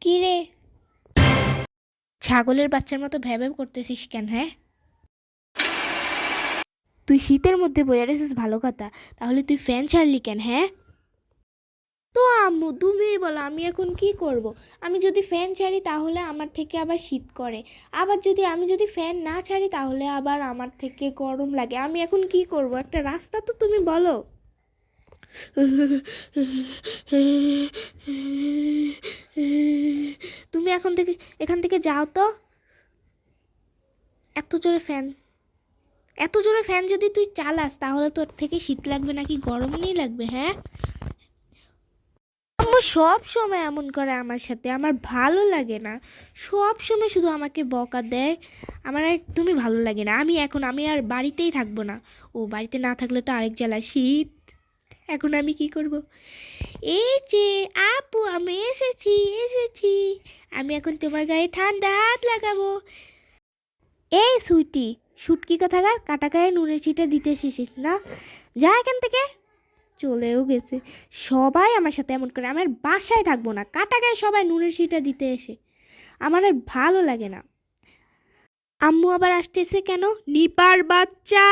কি রে, ছাগলের বাচ্চার মতো ভ্যাব করতেছিস কেন? হ্যাঁ, তুই শীতের মধ্যে বইয়া রেছিস ভালো কথা, তাহলে তুই ফ্যান ছাড়লি কেন? হ্যাঁ, তো আম্মু তুমিই বলো আমি এখন কি করব? আমি যদি ফ্যান ছাড়ি তাহলে আমার থেকে আবার শীত করে, আবার যদি আমি যদি ফ্যান না ছাড়ি তাহলে আবার আমার থেকে গরম লাগে। আমি এখন কি করব? একটা রাস্তা তো তুমি বলো। তুমি এখান থেকে যাও তো। এত জোরে ফ্যান এত জোরে ফ্যান যদি তুই চালাস তাহলে তোর থেকে শীত লাগবে নাকি গরম নেই লাগবে? হ্যাঁ, আম্মু সব সময় এমন করে আমার সাথে, আমার ভালো লাগে না। সব সময় শুধু আমাকে বকা দেয়, আমার একদমই ভালো লাগে না। আমি আর বাড়িতেই থাকবো না। ও বাড়িতে না থাকলে তো আরেক জ্বালা শীত। এখন আমি কি করব? এই যে আপু, আমি এসেছি। আমি এখন তোমার গায়ে ঠান্ডা হাত লাগাবো। এই সুইটি, শুটকি কথাকার কাটা গায়ে নুনের চিটা দিতে এসেছিস না? যা এখান থেকে। চলেও গেছে। সবাই আমার সাথে এমন করে, আমার বাসায় থাকবো না, কাটা গায়ে সবাই নুনের শিটা দিতে এসে, আমার আর ভালো লাগে না। আম্মু আবার আসতেছে কেন? নিপার বাচ্চা।